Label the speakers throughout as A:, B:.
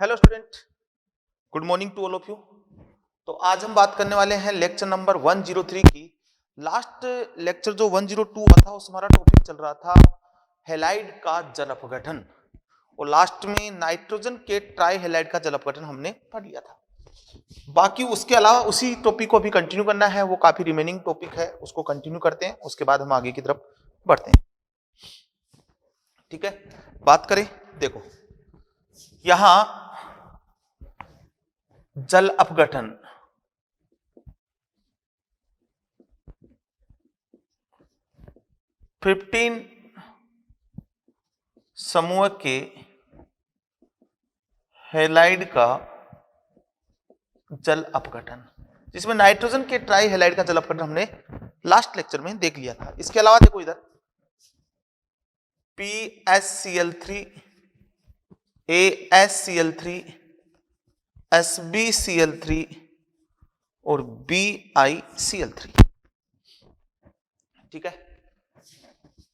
A: Hello student, good morning to all of you. तो आज हम बात करने वाले हैं लेक्चर नंबर 103 की। लास्ट लेक्चर जो 102 हुआ था उसमें हमारा टॉपिक चल रहा था हैलाइड का जल अपघटन, और लास्ट में नाइट्रोजन के ट्राई हैलाइड का जल अपघटन हमने पढ़ लिया था। बाकी उसके अलावा उसी टॉपिक को अभी कंटिन्यू करना है, वो काफी रिमेनिंग टॉपिक है, उसको कंटिन्यू करते हैं, उसके बाद हम आगे की तरफ बढ़ते हैं। ठीक है, बात करें, देखो यहां जल अपघटन फिफ्टीन समूह के हैलाइड का जल अपघटन, जिसमें नाइट्रोजन के ट्राई हैलाइड का जल अपघटन हमने लास्ट लेक्चर में देख लिया था। इसके अलावा देखो इधर PSCl3, ASCl3, SbCl3 और BiCl3। ठीक है,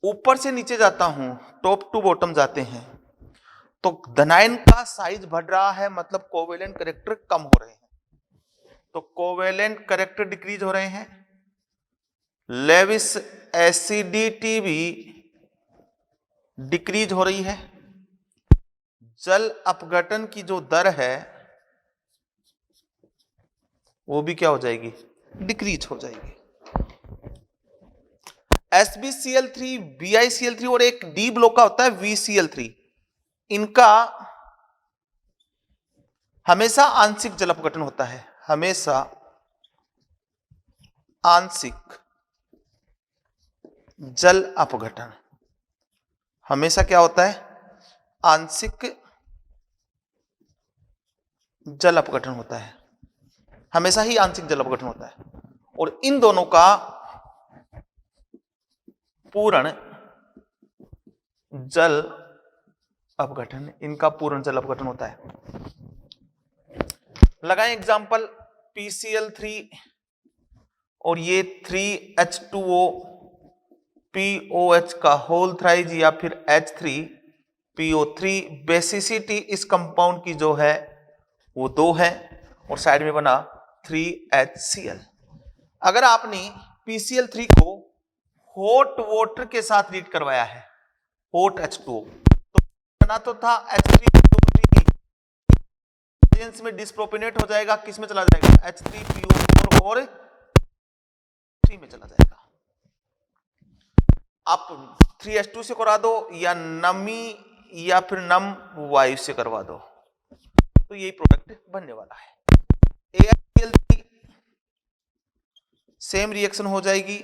A: ऊपर से नीचे जाता हूं, टॉप टू बॉटम जाते हैं, तो धनायन का साइज बढ़ रहा है, मतलब कोवेलेंट कैरेक्टर कम हो रहे हैं, तो कोवेलेंट कैरेक्टर डिक्रीज हो रहे हैं। लेविस एसिडिटी भी डिक्रीज हो रही है। जल अपघटन की जो दर है वो भी क्या हो जाएगी, डिक्रीज हो जाएगी। SbCl3, BiCl3 और एक डी ब्लॉक का होता है VCl3, इनका हमेशा आंशिक जल अपघटन होता है, हमेशा आंशिक जल अपघटन, हमेशा क्या होता है, आंशिक जल अपघटन होता है, हमेशा ही आंशिक जल अपघटन होता है। और इन दोनों का पूर्ण जल अपघटन, इनका पूर्ण जल अपघटन होता है। लगाएं एग्जांपल, PCl3 और ये 3H2O POH का होल थ्राइज या फिर H3PO3, बेसिसिटी इस कंपाउंड की जो है वो 2 है, और साइड में बना 3HCl। अगर आपने PCl3 को हॉट वाटर के साथ रीड करवाया है, हॉट H2O, तो बना तो था H3PO3 में डिस्प्रोपेनेट हो जाएगा, किस में चला जाएगा, H3PO4 और 3 में चला जाएगा। आप 3H2 से करा दो या नमी या फिर नम वायु से करवा दो, तो यही प्रोडक्ट बनने वाला है। ASCl3 सेम रिएक्शन हो जाएगी,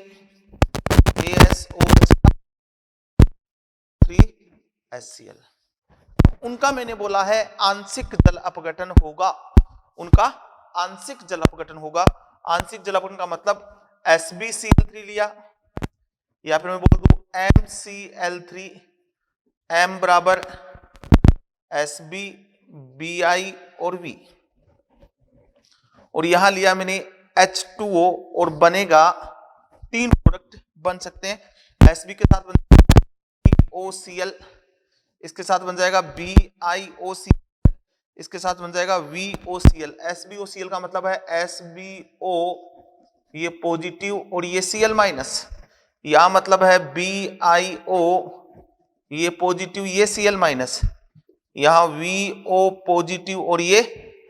A: ASO3HCl। उनका मैंने बोला है आंशिक जल अपघटन होगा, उनका आंशिक जल अपघटन होगा। आंशिक जल अपघटन का मतलब SbCl3 लिया, या फिर मैं बोल दूं MCl3, M बराबर Sb, Bi और V, और यहां लिया मैंने H2O, और बनेगा 3 प्रोडक्ट बन सकते हैं। Sb के साथ बन जाएगा OCl, इसके साथ बन जाएगा BiOCl, इसके साथ बन जाएगा VOCl। SbOCl का मतलब है SbO ये पॉजिटिव और ये Cl माइनस, यहां मतलब है BiO ये पॉजिटिव ये Cl माइनस, यहां VO पॉजिटिव और ये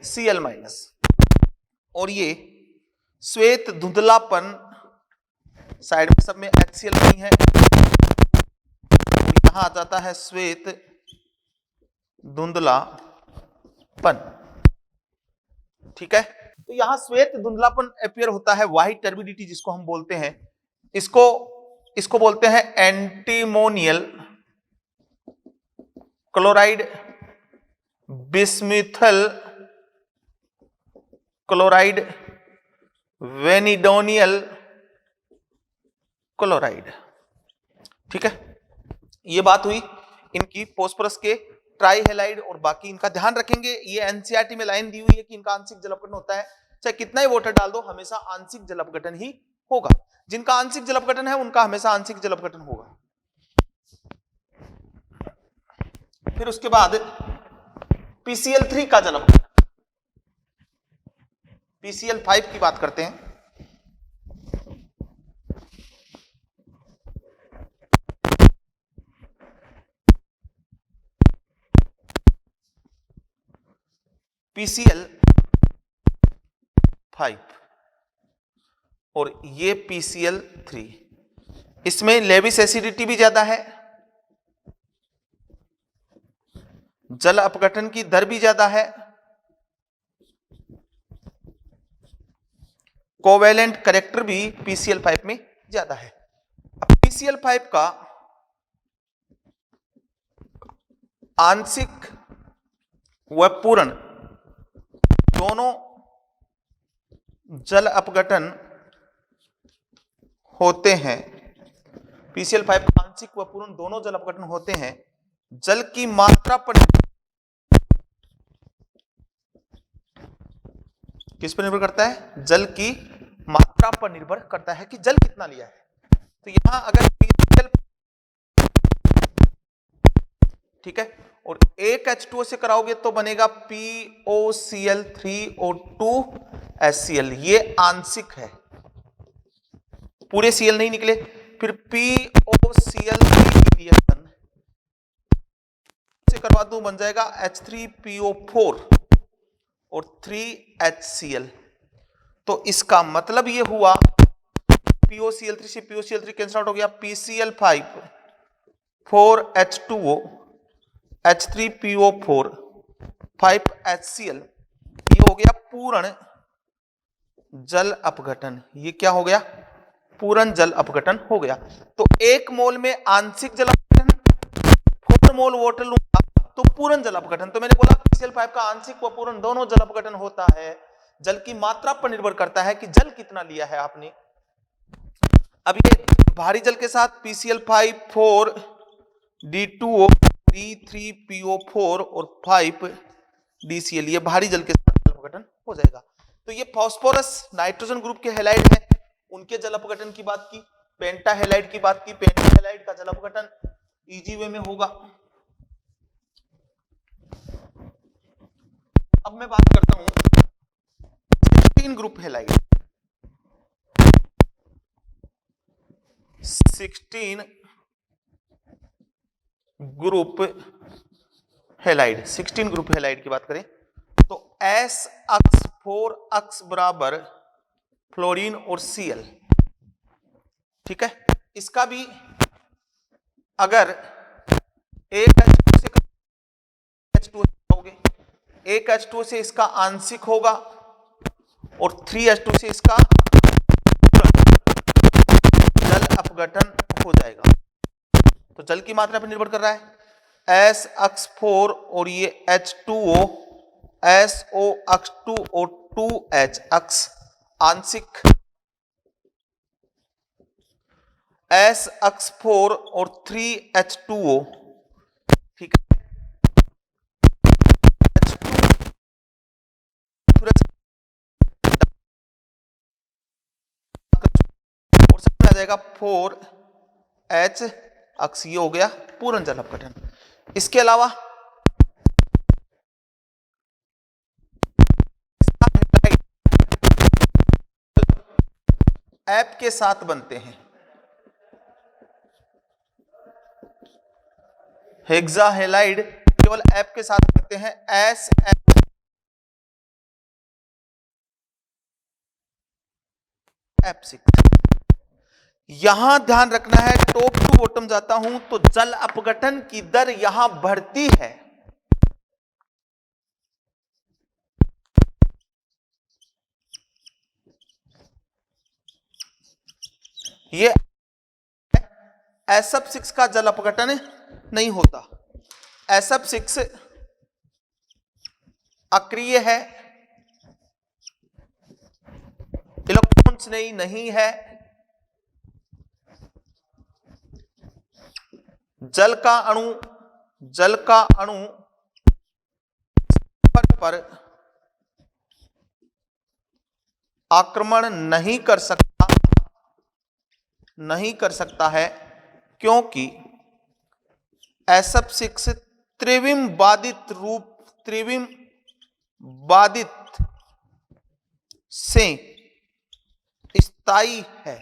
A: Cl माइनस, और ये श्वेत धुंधलापन साइड में सब में HCl नहीं है, और यहां आ जाता है श्वेत धुंधलापन। ठीक है, तो यहां श्वेत धुंधलापन अपीयर होता है, व्हाइट टर्बिडिटी जिसको हम बोलते हैं, इसको बोलते हैं एंटीमोनियल क्लोराइड, बिस्मिथल क्लोराइड, वेनिडोनियल क्लोराइड। ठीक है, ये बात हुई इनकी फॉस्फोरस के ट्राई हैलाइड, और बाकी इनका ध्यान रखेंगे। ये एनसीईआरटी में लाइन दी हुई है कि इनका आंशिक जल अपघटन होता है, चाहे कितना ही वाटर डाल दो हमेशा आंशिक जल अपघटन ही होगा। जिनका आंशिक जल अपघटन है उनका हमेशा आंशिक जल अपघटन होगा। फिर उसके बाद PCl3 का जल अपघटन, PCl5 की बात करते हैं। PCl5 और ये PCl3, इसमें लेविस एसिडिटी भी ज्यादा है, जल अपघटन की दर भी ज्यादा है, कोवेलेंट कैरेक्टर भी PCl5 में ज्यादा है। अब PCl5 का आंशिक व पूर्ण दोनों जल अपघटन होते हैं। PCl5 का आंशिक व पूर्ण दोनों जल अपघटन होते हैं। जल की मात्रा पर किस पर निर्भर करता है? जल की मात्रा पर निर्भर करता है कि जल कितना लिया है। तो यहां अगर PCl, ठीक है, और एक H2O से कराओगे तो बनेगा POCl3 और 2HCl, ये आंशिक है, पूरे Cl नहीं निकले। फिर POCl3 रिएक्शन से करवा दूं, बन जाएगा H3PO4 और 3HCl। तो इसका मतलब ये हुआ POCl3 से POCl3 कैंसिल आउट हो गया, PCl5 4H2O H3PO4 5HCl, ये हो गया पूर्ण जल अपघटन। ये क्या हो गया? पूर्ण जल अपघटन हो गया। तो 1 मोल में आंशिक जल अपघटन, 4 मोल वाटर लूंगा तो पूर्ण जल अपघटन। तो मैंने बोला PCl5 का आंशिक व पूर्ण दोनों जल अपघटन होता है, जल की मात्रा पर निर्भर करता है कि जल कितना लिया है आपने। अब ये भारी जल के साथ PCl5 4D2O D3PO4 और 5DCl, ये भारी जल के साथ जल अपघटन हो जाएगा। तो ये फास्फोरस नाइट्रोजन ग्रुप के हैलाइड है, उनके जल अपघटन की बात की। पेंटा हैलाइड की बात की, पेंटा हैलाइड का जल अपघटन इजी वे में होगा। अब मैं बात करता हूं 16 group halide. 16 group halide, 16 group halide की बात करें तो S अक्स 4 अक्स बराबर फ्लोरीन और Cl, ठीक है। इसका भी अगर एक H2O से होगे, एक H2O से इसका आंशिक होगा और 3H2 से इसका जल अपघटन हो जाएगा। तो जल की मात्रा पर निर्भर कर रहा है। S अक्स 4 और ये H2O SO अक्स 2 और 2H अक्स आंशिक, S अक्स 4 और 3H2O, ठीक है। और सामने आ जाएगा 4H अक्स, ये हो गया पूर्ण जल अपघटन। इसके अलावा ऐप के साथ बनते हैं, हेक्सा हैलाइड केवल ऐप के साथ बनते हैं, SN। यहां ध्यान रखना है, टॉप टू बॉटम जाता हूं तो जल अपघटन की दर यहां बढ़ती है। ये SF6 का जल अपघटन नहीं होता। SF6 अक्रिय है, इलेक्ट्रॉन्स नहीं है, जल का अणु पर आक्रमण नहीं कर सकता है, क्योंकि SF6 त्रिविम बाधित रूप त्रिविम बाधित से स्थायी है।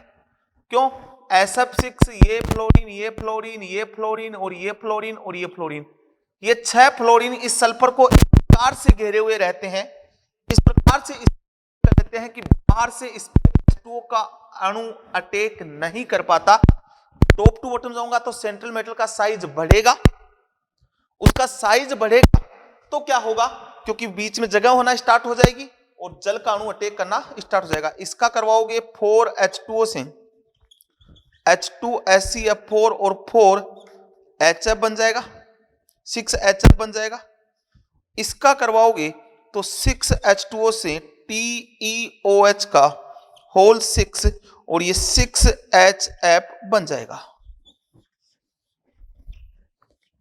A: क्यों? SF6 ये फ्लोरीन, ये फ्लोरीन, ये फ्लोरीन और ये फ्लोरीन और ये फ्लोरीन, ये 6 फ्लोरीन इस सल्फर को इस प्रकार से घेरे हुए रहते हैं, इस प्रकार से कहते हैं कि बाहर से इस H2O का अणु अटैक नहीं कर पाता। टॉप टू बॉटम जाऊंगा तो सेंट्रल मेटल का साइज बढ़ेगा, उसका साइज बढ़ेगा तो क्या होगा, क्योंकि बीच में जगह होना स्टार्ट हो जाएगी और जल का अणु अटैक करना स्टार्ट हो जाएगा। इसका करवाओगे 4H2O से H2SeF4 और 4HF बन जाएगा, 6HF बन जाएगा। इसका करवाओगे तो 6H2O से TeOH का होल 6 और ये 6HF बन जाएगा।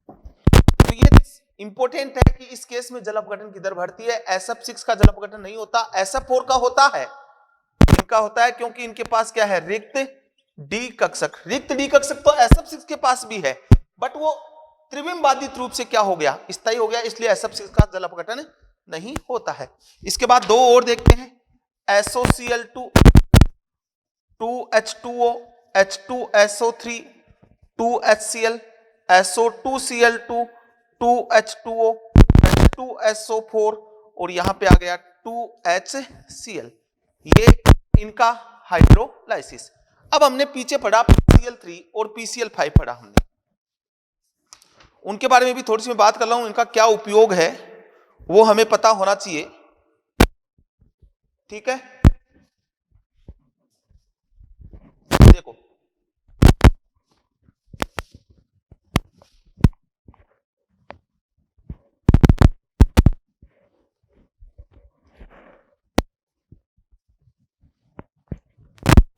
A: तो ये इंपॉर्टेंट है कि इस केस में जल अपघटन की दर बढ़ती है। SF6 का जल अपघटन नहीं होता, SF4 का होता है। इनका होता है क्योंकि इनके पास क्या है, रिक्त डी कक्षक। रिक्त डी कक्षक तो SF6 के पास भी है, बट वो त्रिविम बाधित रूप से क्या हो गया, स्थायी हो गया, इसलिए SF6 का जल अपघटन नहीं होता है। इसके बाद दो और देखते हैं, SOCl2 2H2O H2SO3 2HCl SO2Cl2 2H2O H2SO4 और यहां पे आ गया 2HCl, ये इनका हाइड्रोलाइसिस। अब हमने पीछे पढ़ा PCl3 और PCl5 पढ़ा हमने, उनके बारे में भी थोड़ी सी मैं बात कर रहा हूं। इनका क्या उपयोग है वो हमें पता होना चाहिए, ठीक है। देखो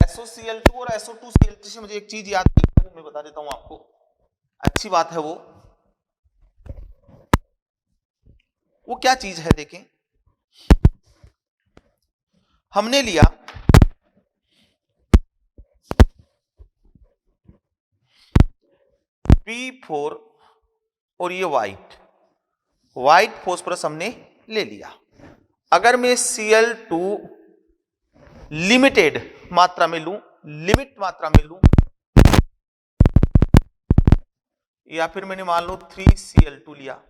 A: SOCl2 और SO2Cl3 से मुझे एक चीज याद आई, मैं बता देता हूं आपको, अच्छी बात है वो क्या चीज है। देखें, हमने लिया P4 और ये व्हाइट फॉस्फोरस हमने ले लिया। अगर मैं Cl2 लिमिटेड मात्रा में लूं, लिमिट मात्रा में लूं, या फिर मैंने मान लो 3Cl2 लिया,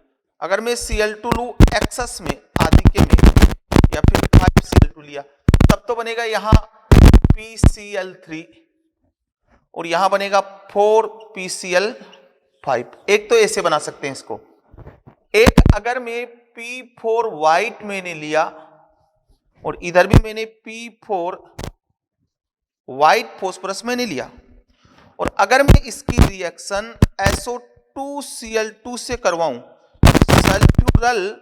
A: अगर मैं Cl2 लूं एक्सेस में, आधिक्य में, या फिर 5Cl2 लिया, तब तो बनेगा यहां PCl3 और यहां बनेगा 4PCl5। एक तो ऐसे बना सकते हैं इसको, एक अगर मैं P4 व्हाइट मैंने लिया और इधर भी मैंने P4 व्हाइट फॉस्फोरस मैंने लिया, और अगर मैं इसकी रिएक्शन SO2Cl2 से करवाऊं, सल्फ्यूरल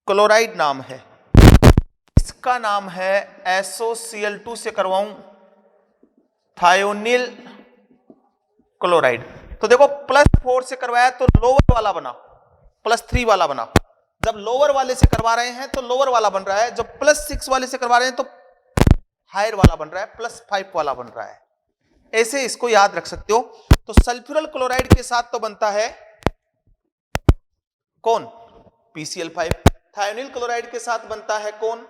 A: क्लोराइड नाम है, इसका नाम है SOCl2 से करवाऊं थायोनिल क्लोराइड। तो देखो +4 से करवाया तो लोअर वाला बना, +3 वाला बना। जब लोअर वाले से करवा रहे हैं तो लोअर वाला बन रहा है, जब +6 वाले से करवा रहे हैं तो हायर वाला बन रहा है, +5 वाला बन रहा है। ऐसे इसको याद रख सकते हो। तो सल्फ्यूरल क्लोराइड के साथ तो बनता है कौन, PCl5। थायोनिल क्लोराइड के साथ बनता है कौन,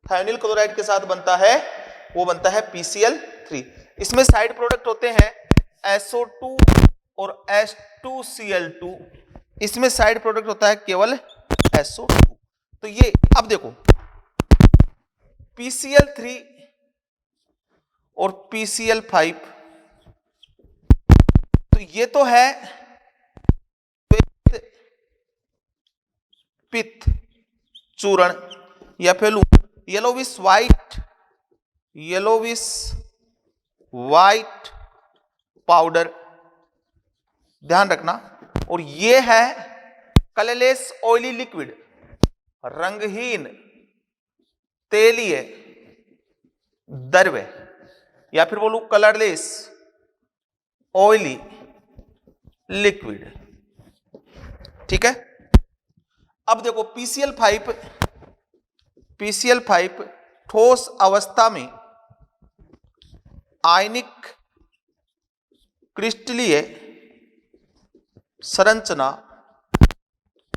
A: थायोनिल क्लोराइड के साथ बनता है, वो बनता है PCl3। इसमें साइड प्रोडक्ट होते हैं SO2 और H2Cl2, इसमें साइड प्रोडक्ट होता है केवल SO2। तो ये अब देखो PCl3 और PCl5, तो ये तो है पित्त चूर्ण या फिर येलोविश वाइट पाउडर, ध्यान रखना। और ये है कलरलेस ऑयली लिक्विड, रंगहीन तेलीय द्रव्य, या फिर बोलूं कलरलेस ऑयली लिक्विड, ठीक है। अब देखो PCl5 ठोस अवस्था में आयनिक क्रिस्टलीय संरचना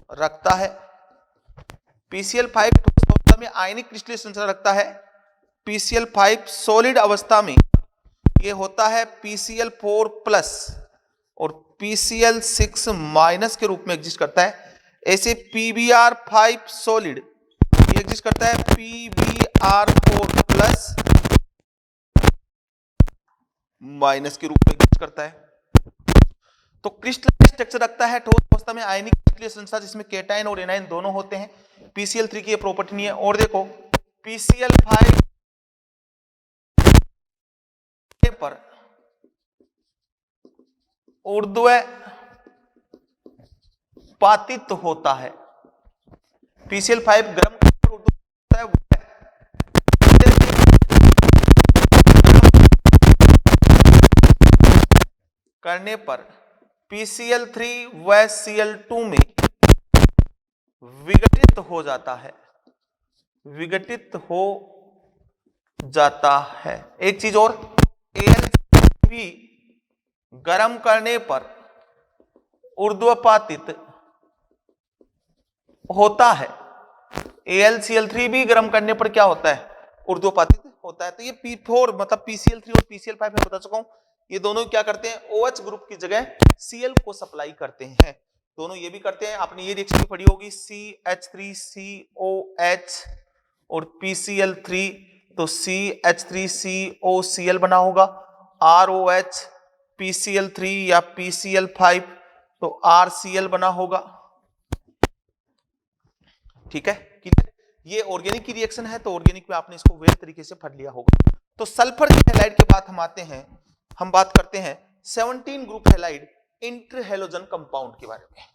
A: रखता है, PCl5 ठोस अवस्था में आयनिक क्रिस्टलीय संरचना रखता है, PCl5 सॉलिड अवस्था में ये होता है PCl4 प्लस और PCl6 माइनस के रूप में एग्जिस्ट करता है। ऐसे PbR5 सॉलिड ये एग्जिस्ट करता है PbR4 प्लस माइनस के रूप में एग्जिस्ट करता है। तो क्रिस्टलाइन स्ट्रक्चर रखता है ठोस अवस्था में आयनिक क्रिस्टलीय संरचना जिसमें केटाइन और एनाइन दोनों होते हैं। PCl3 की ये प्रॉपर्टी नहीं है। और देखो PCl5 पर ऊर्ध्व पातित होता है, PCl5 गर्म होता है करने पर PCl3 व Cl2 में विघटित हो जाता है, विघटित हो जाता है। एक चीज और, AlCl3 गर्म करने पर ऊर्ध्वपातित होता है। AlCl3 भी गर्म करने पर क्या होता है? ऊर्ध्वपातित होता है। तो ये P4 मतलब PCl3 और PCl5 मैं बता चुका हूं, ये दोनों क्या करते हैं? OH ग्रुप की जगह Cl को सप्लाई करते हैं। दोनों ये भी करते हैं। आपने ये रिएक्शन भी पढ़ी होगी, CH3COH और PCl3, तो CH3COCl बना होगा। ROH PCl3 या PCl5 तो RCl बना होगा। ठीक है, ये ऑर्गेनिक की रिएक्शन है, तो ऑर्गेनिक में आपने इसको वेल तरीके से पढ़ लिया होगा। तो सल्फर के हैलाइड के बाद हम आते हैं, हम बात करते हैं 17 ग्रुप हैलाइड इंटरहैलोजन कंपाउंड के बारे में।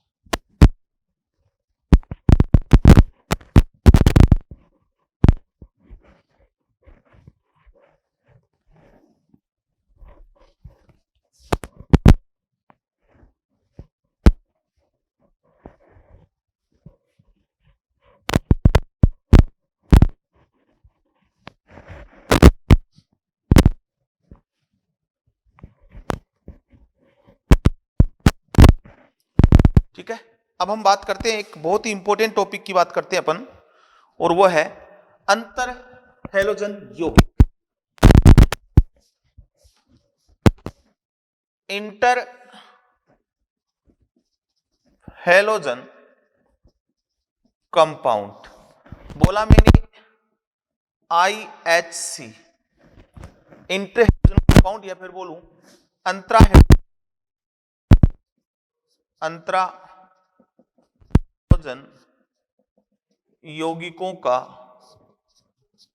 A: ठीक है, अब हम बात करते हैं एक बहुत ही इंपॉर्टेंट टॉपिक की बात करते हैं अपन, और वो है अंतर हैलोजन यौगिक। इंटर हैलोजन कंपाउंड बोला मैंने IHC, इंटर हैलोजन कंपाउंड, या फिर बोलूं अंतराहैलोजन यौगिकों का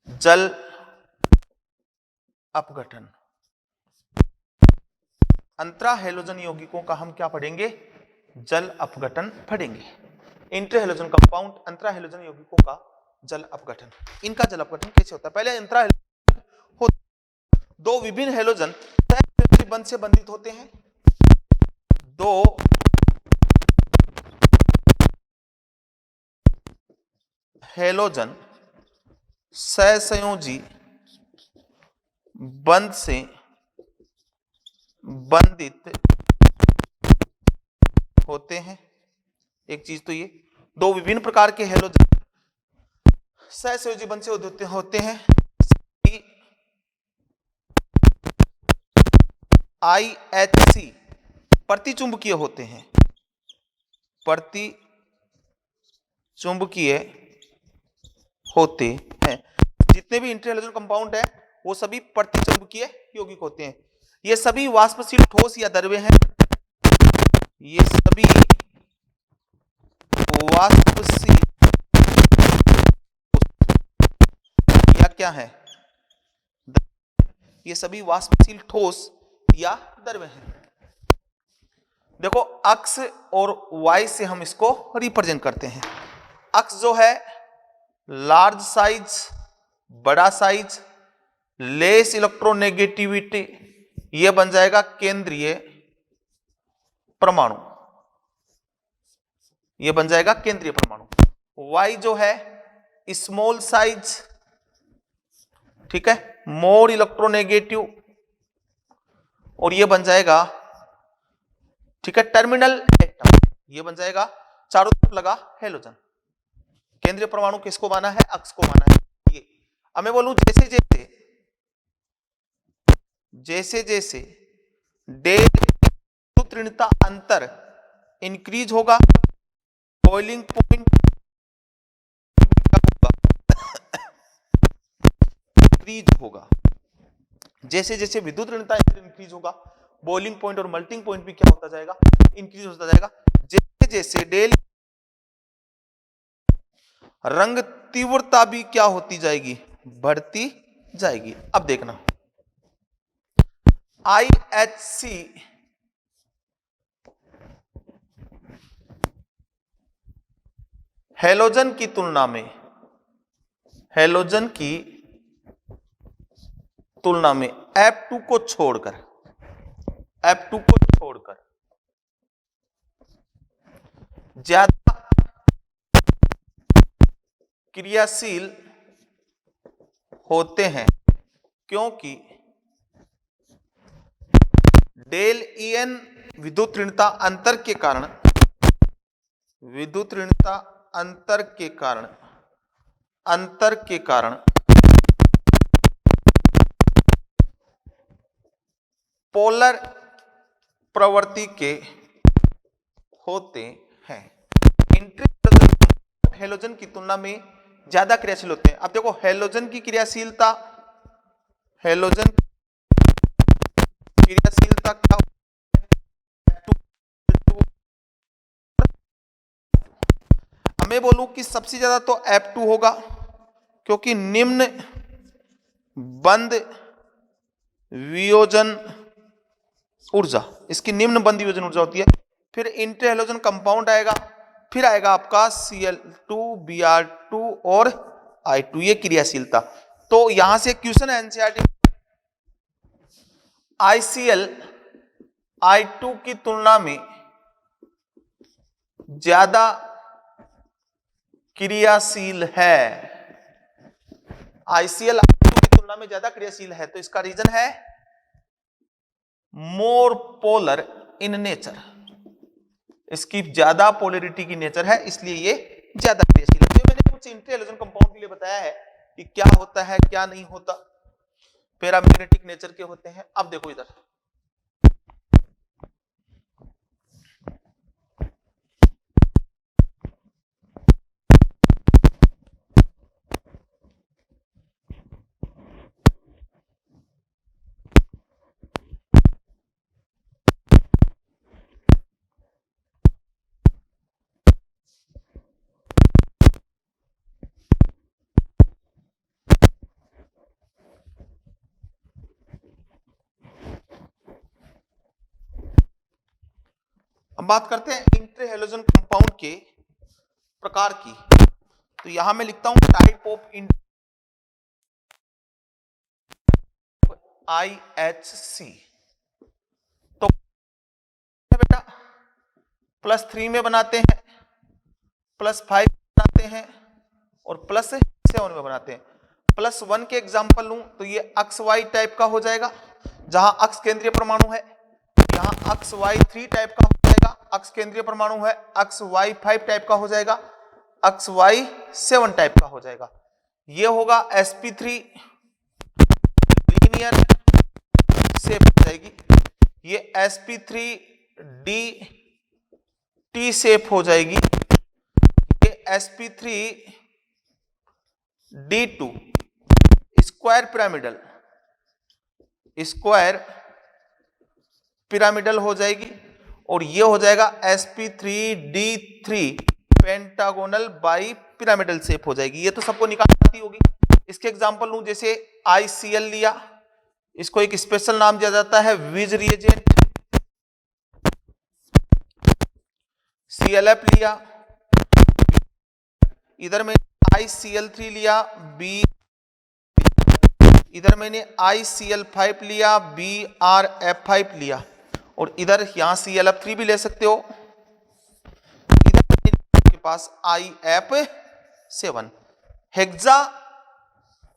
A: जल अपघटन। अंतराहैलोजन यौगिकों का हम क्या पढ़ेंगे? जल अपघटन पढ़ेंगे। इंटरहैलोजन कंपाउंड, अंतराहैलोजन यौगिकों का जल अपघटन। इनका जल अपघटन कैसे होता है? पहले अंतराहैलोजन होता, दो विभिन्न हैलोजन बंध से बंधित होते हैं। दो हैलोजन सहसंयोजी बंध से बंधित होते हैं। एक चीज तो ये, दो विभिन्न प्रकार के हैलोजन सहसंयोजी बंध से होते हैं। IHC प्रतिचुंबकीय होते हैं, प्रतिचुंबकीय होते हैं। जितने भी इंटरहैलोजन कंपाउंड है वो सभी प्रतिचुंबकीय यौगिक होते हैं। ये सभी वाष्पशील ठोस या द्रव्य हैं। ये सभी वाष्पशील या क्या है? ये सभी वाष्पशील ठोस या द्रव्य हैं। देखो अक्ष और वाई से हम इसको रिप्रेजेंट करते हैं। अक्ष जो है लार्ज साइज, बड़ा साइज, लेस इलेक्ट्रोनेगेटिविटी, यह बन जाएगा केंद्रीय परमाणु, यह बन जाएगा केंद्रीय परमाणु। वाई जो है स्मॉल साइज, ठीक है, मोर इलेक्ट्रोनेगेटिव, और यह बन जाएगा, ठीक है, टर्मिनल एटम, यह बन जाएगा चारों तरफ लगा हेलोजन। केंद्रीय परमाणु किसको माना है? अक्ष को माना है। ये अब मैं बोलूं जैसे जैसे डेल ऋणता अंतर इंक्रीज होगा, बॉइलिंग पॉइंट इंक्रीज होगा। जैसे जैसे विद्युत ऋणता इंक्रीज होगा, बॉइलिंग पॉइंट और मेल्टिंग पॉइंट भी क्या होता जाएगा? इंक्रीज होता जाएगा। जैसे जैसे डेल रंग तीव्रता भी क्या होती जाएगी? बढ़ती जाएगी। अब देखना, IHC हेलोजन की तुलना में F2 को छोड़कर ज्यादा क्रियाशील होते हैं, क्योंकि डेल EN विद्युत ऋणता अंतर के कारण पोलर प्रवृत्ति के होते हैं। हेलोजन की तुलना में ज्यादा क्रियाशील होते हैं। अब देखो हेलोजन की क्रियाशीलता क्या? मैं बोलूं कि सबसे ज्यादा तो F2 होगा, क्योंकि निम्न बंद वियोजन ऊर्जा, इसकी निम्न बंद वियोजन ऊर्जा होती है। फिर इंटर हेलोजन कंपाउंड आएगा, फिर आएगा आपका Cl2, Br2 और I2, ये क्रियाशीलता। तो यहां से क्वेश्चन एनसीईआरटी ICl I2 की तुलना में ज्यादा क्रियाशील है, ICl I2 की तुलना में ज्यादा क्रियाशील है। तो इसका रीजन है मोर पोलर इन नेचर, इसकी ज्यादा पोलरिटी की नेचर है, इसलिए ये ज्यादा क्रियाशील है। तो मैंने कुछ इंटर हेलोजन कंपाउंड के लिए बताया है कि क्या होता है क्या नहीं होता, पैरामैग्नेटिक नेचर के होते हैं। अब देखो इधर, हम बात करते हैं इंटर हेलोजन कंपाउंड के प्रकार की। तो यहां मैं लिखता हूं टाइप ऑफ IHC। तो बेटा +3 में बनाते हैं, +5 बनाते हैं और +7 में बनाते हैं। +1 के एग्जांपल लूं तो ये अक्स वाई टाइप का हो जाएगा, जहां अक्स केंद्रीय परमाणु है। यहां अक्स वाई 3 टाइप का हो जाएगा, अक्स केंद्रीय परमाणु है। अक्स वाई 5 टाइप का हो जाएगा, अक्स वाई 7 टाइप का हो जाएगा। ये होगा sp3 लीनियर शेप हो जाएगी, ये sp3d टी शेप हो जाएगी, ये sp3d2 स्क्वायर पिरामिडल हो जाएगी, और ये हो जाएगा sp3d3 pentagonal bi pyramidal shape हो जाएगी। ये तो सबको निकाल आती होगी। इसके एग्जांपल लूं, जैसे ICl लिया, इसको एक स्पेशल नाम दिया जाता है विज रिएजेंट। ClF लिया, इधर मैंने ICl3 लिया, इधर मैंने ICl5 लिया, BrF5 लिया, और इधर यहां ClF3 भी ले सकते हो। इधर आपके पास IF7 hexa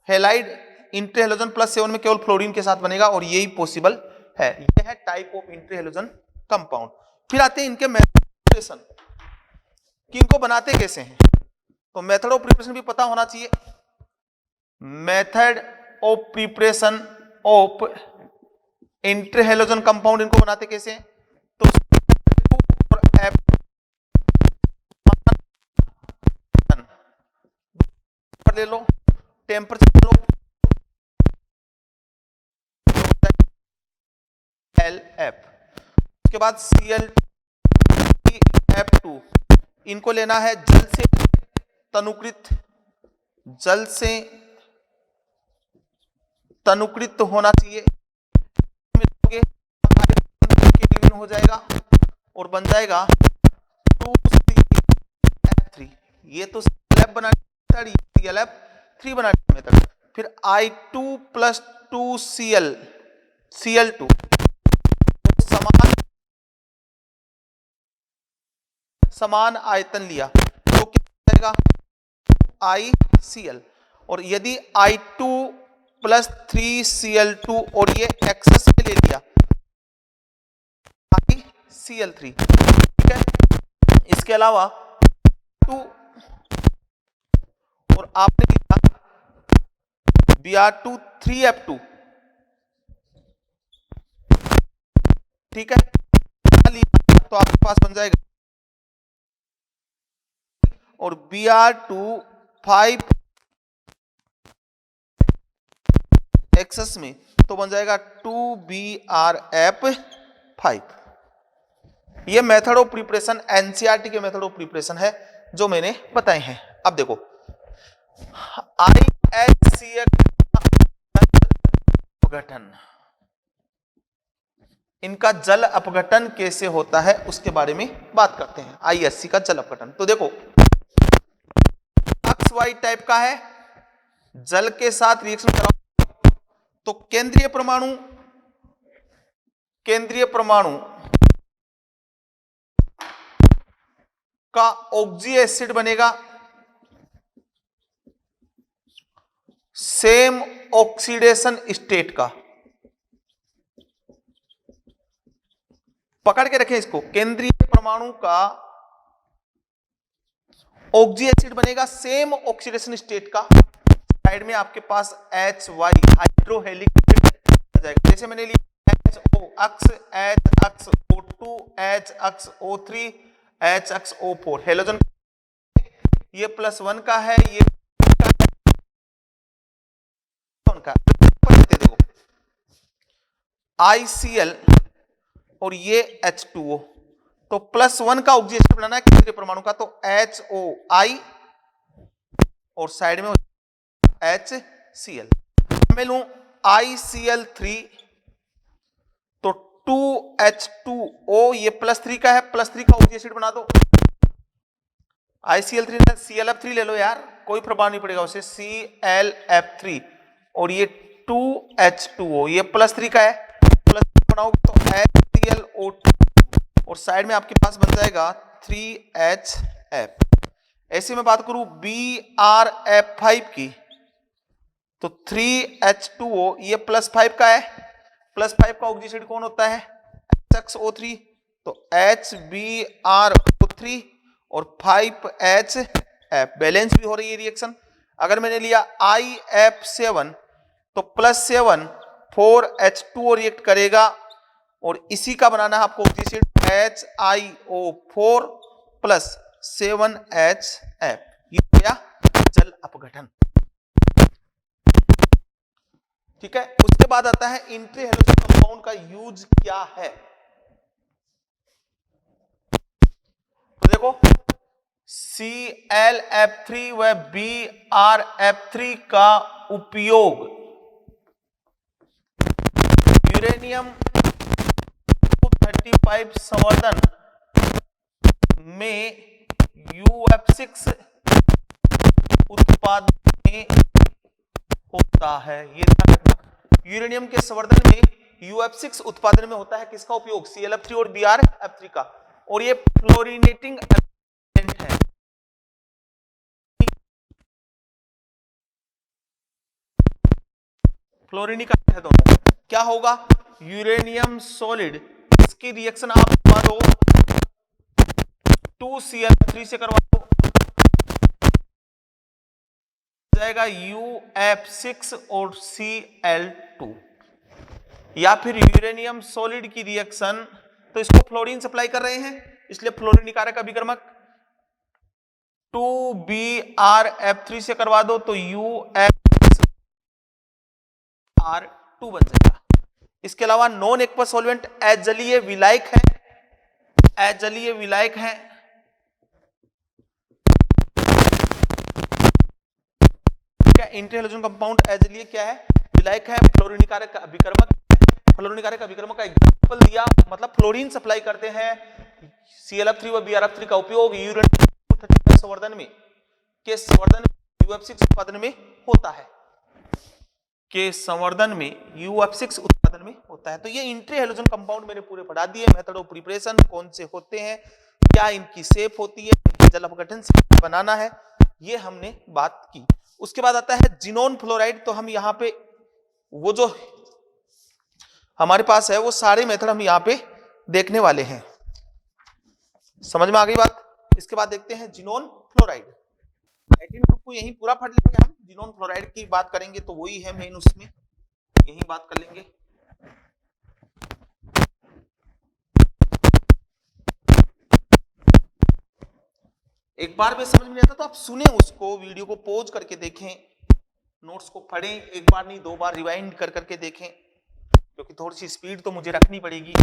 A: halide inter halogen +7 में केवल फ्लोरीन के साथ बनेगा, और यही पॉसिबल है। यह है type of inter halogen compound. फिर आते हैं इनके मैनिपुलेशन। कि इनको बनाते कैसे हैं। तो मेथड ऑफ प्रिपरेशन भी पता होना चाहिए। Method of preparation of inter halogen compound, इनको बनाते कैसे हैं। तो और ले लो, टेम्परेचर लो, LF, उसके बाद ClF2, इनको लेना है जल से तनुकृत, जल से तनुकृत होना चाहिए, हो जाएगा और बन जाएगा 2ClF3। ये तो ClF बना ClF3 बना मेथड। फिर I2 + 2Cl2 समान आयतन लिया तो क्या हो जाएगा ICl। और यदि I2 + 3Cl2 और ये एक्सेस में ले लिया ICl3, ठीक है। इसके अलावा 2 और आपने लिया Br2 3F2, ठीक है, तो आपके पास बन जाएगा और Br2 5 एक्सेस में तो बन जाएगा 2BrF5। ये मेथड ऑफ प्रिपरेशन एनसीईआरटी के मेथड ऑफ प्रिपरेशन है जो मैंने बताए हैं। अब देखो IHCl अपघटन, इनका जल अपघटन कैसे होता है उसके बारे में बात करते हैं। IHC का जल अपघटन, तो देखो XY टाइप का है, जल के साथ रिएक्शन कराओ तो केंद्रीय परमाणु का ऑक्सी एसिड बनेगा सेम ऑक्सीडेशन स्टेट का। पकड़ के रखें इसको, केंद्रीय परमाणु का ऑक्सी एसिड बनेगा सेम ऑक्सीडेशन स्टेट का। साइड में आपके पास HY हाइड्रोहेलिक जाएगा। जैसे मैंने लिया HO अक्ष H अक्ष O2 H अक्ष O3 H अक्ष O4, हेलोजन ये +1 का है, ये का देखो ICl और ये H2O, तो +1 का ऑक्सी एसिड बनाना है केंद्रीय परमाणु का, तो HOI और साइड में HCl। मैं लूं ICl3 तो 2H2O, ये +3 का है, +3 का ऑक्सी एसिड बना दो। ICl3 ClF3 ले लो यार, कोई प्रभाव नहीं पड़ेगा उसे, ClF3 और ये 2H2O, ये +3 का है, +3 बनाओगे तो HClO2 और साइड में आपके पास बन जाएगा 3HF। ऐसे में बात करूं BrF5 की तो 3H2O, ये +5 का है, +5 का ऑक्सी एसिड कौन होता है HXO3, तो HBrO3 और 5HF, बैलेंस भी हो रही है रिएक्शन। अगर मैंने लिया IF7 तो +7 4H2O रिएक्ट करेगा और इसी का बनाना है आपको ऑक्सी एसिड HiO4 + 7HF, ये हो गया जल अपघटन, ठीक है। उसके बाद आता है इंटर हैलोजन कंपाउंड का यूज क्या है। तो देखो ClF3 व BrF3 का उपयोग यूरेनियम 235 संवर्धन में UF6 उत्पादन में होता है। ये ध्यान रखना, यूरेनियम के संवर्धन में UF6 उत्पादन में होता है किसका उपयोग, ClF3 और BrF3 का, और ये फ्लोरीनेटिंग एजेंट है। फ्लोरीनिक है दोनों। क्या होगा, यूरेनियम सॉलिड, इसकी रिएक्शन आप मानो 2Cl3 से करवा दो, जाएगा UF6 और Cl2। या फिर यूरेनियम सॉलिड की रिएक्शन, तो इसको फ्लोरीन सप्लाई कर रहे हैं, इसलिए फ्लोरीन कारक अभिकर्मक 2Br(F3) से करवा दो तो UF(R2) बन जाएगा। इसके अलावा नॉन एक्वस सॉल्वेंट अजलीय विलायक है, अजलीय विलायक है, क्या इंटर हैलोजन कंपाउंड अजलीय क्या है, विलायक है, फ्लोरीन कारक अभिकर्मक है। फ्लोरीन कारक अभिकर्मक का एग्जांपल दिया, मतलब फ्लोरीन सप्लाई करते हैं, ClF3 व Br(F3) का उपयोग यूरेनियम संवर्धन में के संवर्धन UF6 उत्पादन में होता है, के संवर्धन में UF6 उत्पादन में होता है। तो ये इंट्री हैलोजन कंपाउंड मैंने पूरे पढ़ा दिए, मेथड ऑफ प्रिपरेशन कौन से होते हैं, क्या इनकी शेप होती है, इनकी जल अपघटन से बनाना है, ये हमने बात की। उसके बाद आता है जिनोन फ्लोराइड। तो हम यहाँ पे वो जो हमारे पास है वो सारे मेथड हम यहाँ पे देखने वाले हैं, समझ में आ गई बात। इसके बाद देखते हैं जिनोन फ्लोराइड। 18 ग्रुप को यही पूरा पढ़ लेंगे हम, जिनोन फ्लोराइड की बात करेंगे तो वही है मेन, उसमें यही बात कर लेंगे। एक बार में समझ में नहीं आता तो आप सुने उसको, वीडियो को पॉज करके देखें, नोट्स को पढ़ें, एक बार नहीं 2 बार रिवाइंड कर करके देखें, क्योंकि थोड़ी सी स्पीड तो मुझे रखनी पड़ेगी।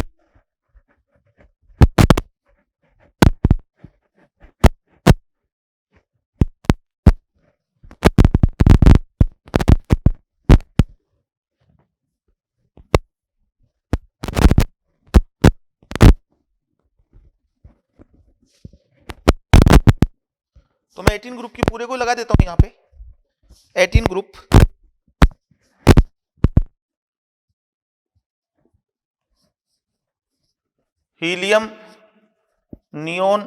A: तो मैं 18 ग्रुप की पूरे को लगा देता हूं यहां पे। 18 group helium, neon,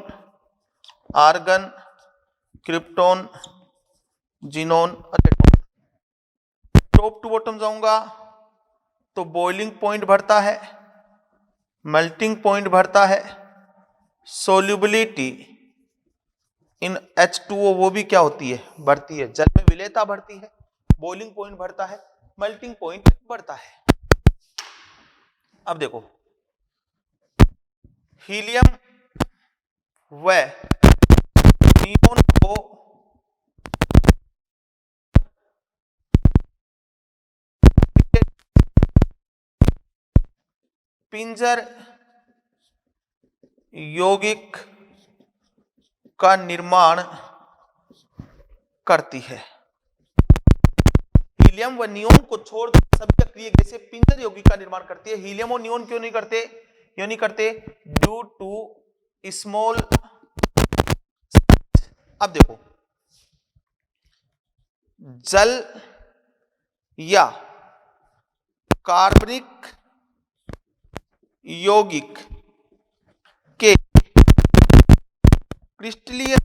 A: argon, krypton, xenon, एटॉन। टॉप टू बॉटम जाऊंगा तो बॉइलिंग पॉइंट भरता है, मेल्टिंग पॉइंट भरता है, सोल्यूबिलिटी इन H2O वो भी क्या होती है, बढ़ती है, जल में विलेयता बढ़ती है, बॉइलिंग पॉइंट बढ़ता है, मेल्टिंग पॉइंट बढ़ता है। अब देखो हीलियम व नियोन को पिंजर यौगिक का निर्माण करती है। हीलियम व नियोन को छोड़ सभी अक्रिय गैसें पिंजर यौगिक का निर्माण करती है। हीलियम और नियोन क्यों नहीं करते, क्यों नहीं करते, ड्यू टू स्मॉल। अब देखो जल या कार्बनिक यौगिक के क्रिस्टलीय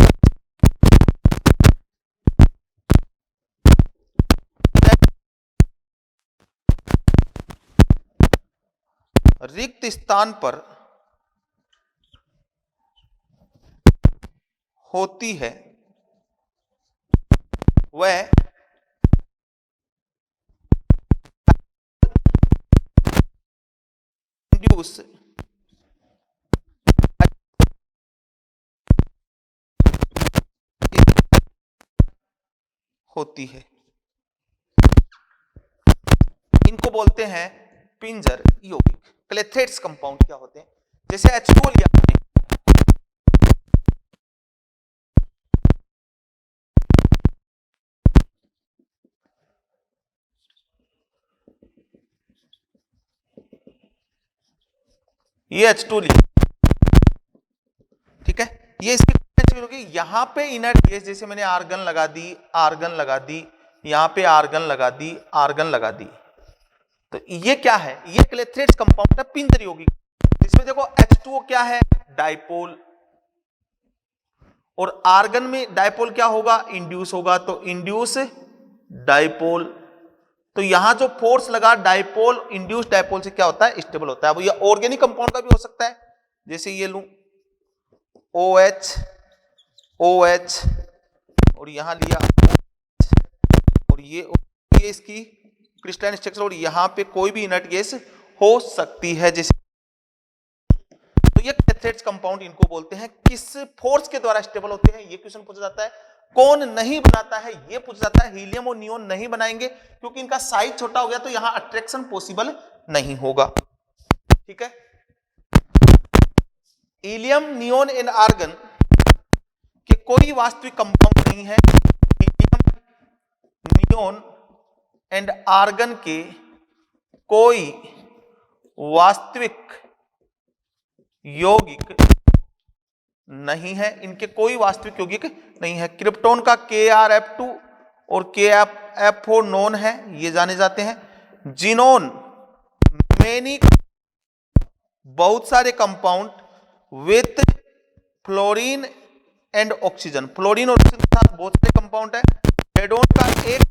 A: रिक्त स्थान पर होती है वह इंड्यूस होती है। इनको बोलते हैं पिंजर यौगिक। क्लेथेट्स कंपाउंड क्या होते हैं, जैसे H2O लिया आपने, ये H2 लिया, ठीक है, ये इसकी यहां पे इनर्ट गैस, जैसे मैंने आर्गन लगा दी, आर्गन लगा दी, यहां पे आर्गन लगा दी, आर्गन लगा दी, तो ये क्या है, ये क्लेथेट्स कंपाउंड है, पिंजर यौगिक। इसमें देखो H2O क्या है, डाइपोल, और आर्गन में डाइपोल क्या होगा, इंड्यूस होगा, तो इंड्यूस डाइपोल। तो यहां जो फोर्स लगा डाइपोल, इंड्यूस डाइपोल से क्या होता है, स्टेबल होता है। अब ये ऑर्गेनिक कंपाउंड का भी हो सकता है, जैसे ये लूं OH OH और यहां लिया और ये इसकी क्रिस्टलाइन स्ट्रक्चर और यहां पे कोई भी इनर्ट गैस हो सकती है। जैसे तो ये कैथेट्स कंपाउंड इनको बोलते हैं। किस फोर्स के द्वारा स्टेबल होते हैं ये क्वेश्चन पूछा जाता है। कौन नहीं बनाता है ये पूछा जाता है। हीलियम और नियोन नहीं बनाएंगे क्योंकि इनका साइज छोटा हो गया तो यहां अट्रैक्शन पॉसिबल नहीं होगा। ठीक है, हीलियम नियोन एंड आर्गन के कोई वास्तविक कंपाउंड नहीं है। हीलियम नियोन एंड आर्गन के कोई वास्तविक यौगिक नहीं है। इनके कोई वास्तविक यौगिक नहीं है। क्रिप्टोन का KrF2 और KrF4 नोन है, ये जाने जाते हैं। जिनोन मेनी बहुत सारे compound with fluorine and oxygen, fluorine और ऑक्सीजन के साथ बहुत सारे कंपाउंड है। रेडोन का एक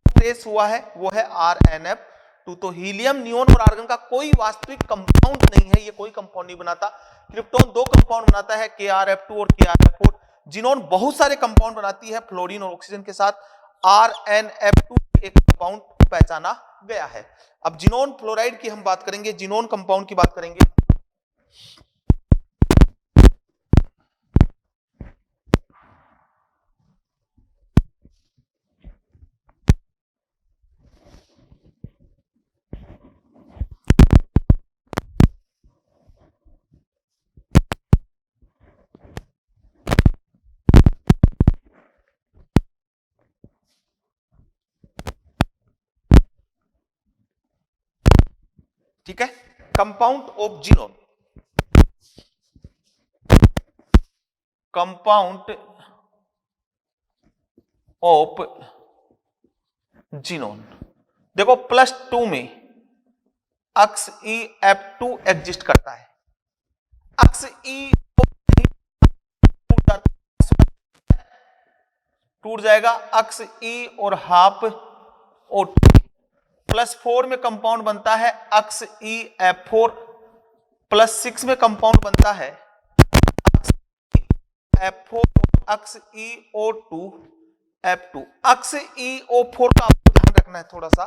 A: ट्रेस हुआ है वो है RnF2। तो हीलियम नियोन और आर्गन का कोई वास्तविक कंपाउंड नहीं है, ये कोई कंपाउंड नहीं बनाता। क्रिप्टोन दो कंपाउंड बनाता है KrF2 और KrF4। जिनोन बहुत सारे कंपाउंड बनाती है फ्लोरीन और ऑक्सीजन के साथ। RnF2 एक कंपाउंड पहचाना गया है। अब जिनोन फ्लोराइड की हम बात करेंगे, जिनोन कंपाउंड की बात करेंगे। ठीक है, compound of xenon, compound of xenon देखो +2 में अक्स EF2 एग्जिस्ट करता है। अक्स E टूट जाएगा। अक्स E और हाफ O2 +4 में कंपाउंड बनता है अक्स EF4। +6 में कंपाउंड बनता है अक्स EF4 और अक्स EO2F2। अक्स EO4 का आपको ध्यान रखना है थोड़ा सा।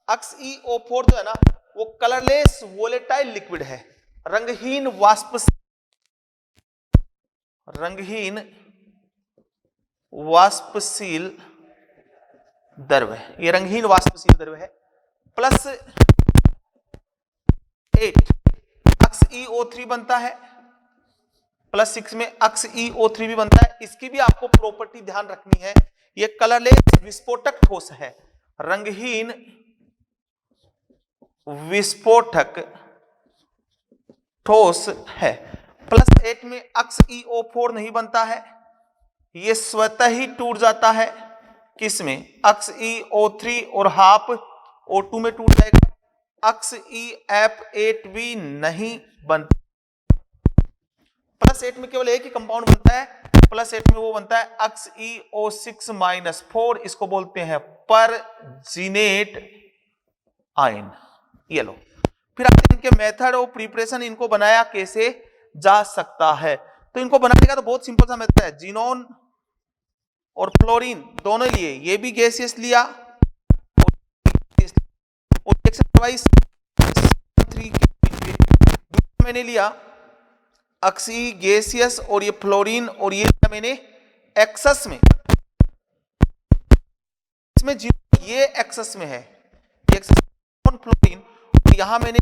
A: अक्स EO4 जो है ना वो कलरलेस वोलेटाइल लिक्विड है, रंगहीन वाष्पशील द्रव है। ये रंगहीन वाष्पशील द्रव है। +8 अक्स EO3 बनता है। +6 में अक्स EO3 भी बनता है। इसकी भी आपको प्रॉपर्टी ध्यान रखनी है। ये कलरलेस विस्फोटक ठोस है, रंगहीन विस्फोटक ठोस है। +8 में अक्स EO4 नहीं बनता है, ये स्वतः ही टूट जाता है। किसमें? अक्स EO3 और हाफ O2 में टूट जाएगा। अक्स EF8 भी नहीं बनता। +8 में केवल एक ही कंपाउंड बनता है। +8 में वो बनता है अक्स EO6-4, इसको बोलते हैं परजीनेट आयन। ये लो, फिर आते इनके मेथड ऑफ प्रिपरेशन, इनको बनाया कैसे जा सकता है। तो इनको बनाने का तो बहुत सिंपल सा मेथड है। जिनोन और फ्लोरीन दोनों लिए, ये भी गैसियस लिया और मैंने लिया अक्सी गैसियस और ये फ्लोरीन और ये मैंने एक्सेस में, इसमें ये एक्सेस में है, फ्लोरीन, यहां मैंने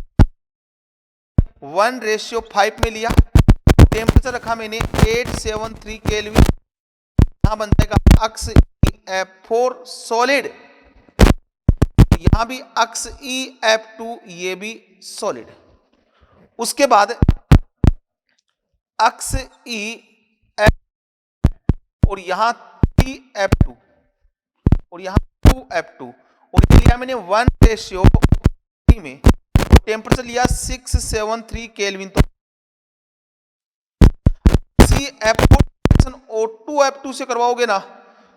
A: 1:5 में लिया। टेम्परेचर रखा मैंने 873 केल्विन। यहां बन जाएगा अक्स EF4 सॉलिड, यहां भी अक्स EF2, ये भी सॉलिड। उसके बाद अक्स EF और यहां 3F2 और यहां 2F2 और ये लिया मैंने 1:3 में। टेम्परेचर लिया 673 केल्विन। तो CF4 O2F2 से करवाओगे ना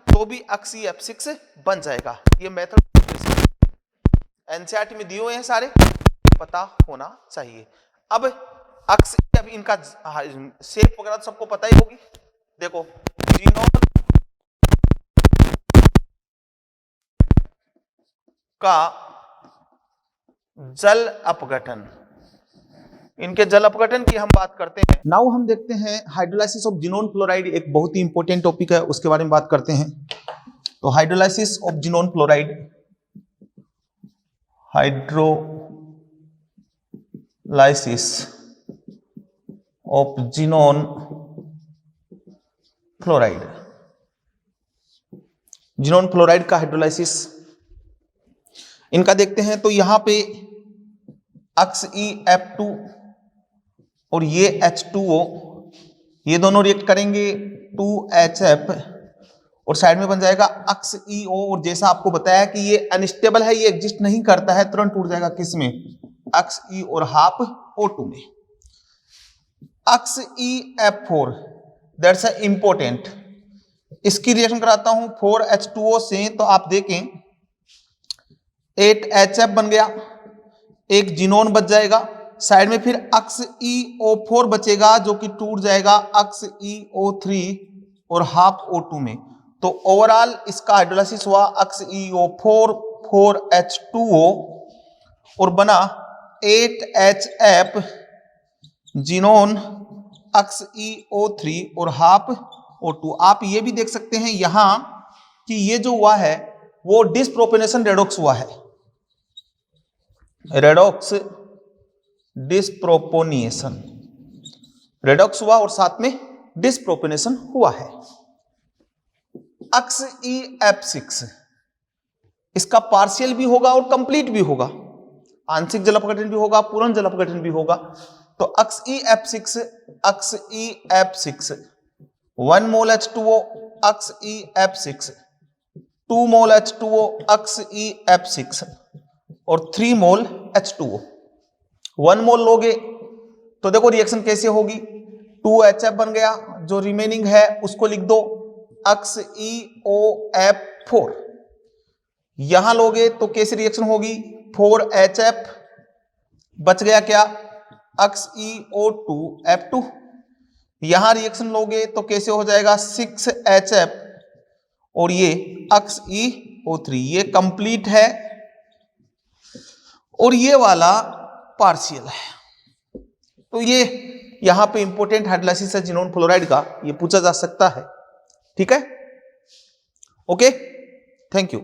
A: तो भी अक्स EF6 बन जाएगा। ये मेथड NCERT में दिए हुए हैं सारे, पता होना चाहिए। अब अक्स अब इनका शेप वगैरह तो सबको पता ही होगी। देखो जिनोन का जल अपघटन, इनके जल अपघटन की हम बात करते हैं। नाउ हम देखते हैं हाइड्रोलाइसिस ऑफ जिनोन फ्लोराइड, एक बहुत ही इंपॉर्टेंट टॉपिक है, उसके बारे में बात करते हैं। तो hydrolysis of xenon fluoride, hydrolysis of xenon fluoride, xenon fluoride का हाइड्रोलाइसिस इनका देखते हैं। तो यहां पे XeF2 और ये H2O, ये दोनों रिएक्ट करेंगे 2HF और साइड में बन जाएगा XeO। और जैसा आपको बताया कि ये अनस्टेबल है, ये एग्जिस्ट नहीं करता है, तुरंत टूट जाएगा किसमें, Xe और हाफ O2 में। XeF4 दैट्स अ इंपॉर्टेंट, इसकी रिएक्शन कराता हूं 4H2O से। तो आप देखें 8HF बन गया, एक जिनोन बच जाएगा, साइड में फिर XeO4 बचेगा जो कि टूट जाएगा XeO3 और हाफ O2 में। तो ओवरऑल इसका हाइड्रोलाइसिस हुआ XeO4 4H2O और बना 8HF जिनोन XeO3 और हाफ O2। आप ये भी देख सकते हैं यहां कि ये जो हुआ है वो डिसप्रोपोनेशन रेडॉक्स हुआ है, रेडॉक्स डिसप्रोपोनिएशन, रेडॉक्स हुआ और साथ में डिसप्रोपोनेशन हुआ है। XeF6 इसका पार्शियल भी होगा और कंप्लीट भी होगा, आंशिक जल अपघटन भी होगा, पूर्ण जल अपघटन भी होगा। तो XeF6 1 मोल H2O XeF6, 2 मोल H2O XeF6 और 3 मोल H2O। 1 मोल लोगे तो देखो रिएक्शन कैसे होगी, 2HF बन गया, जो रिमेनिंग है उसको लिख दो XeOF4। यहां लोगे तो कैसी रिएक्शन होगी, 4HF बच गया क्या, XeO2F2। यहां रिएक्शन लोगे तो कैसे हो जाएगा 6HF और ये XeO3, ये कंप्लीट है और ये वाला पार्शियल है। तो ये यहां पे इंपॉर्टेंट हाइड्रोलाइसिस है जिनोन फ्लोराइड का, ये पूछा जा सकता है। ठीक है, ओके, थैंक यू।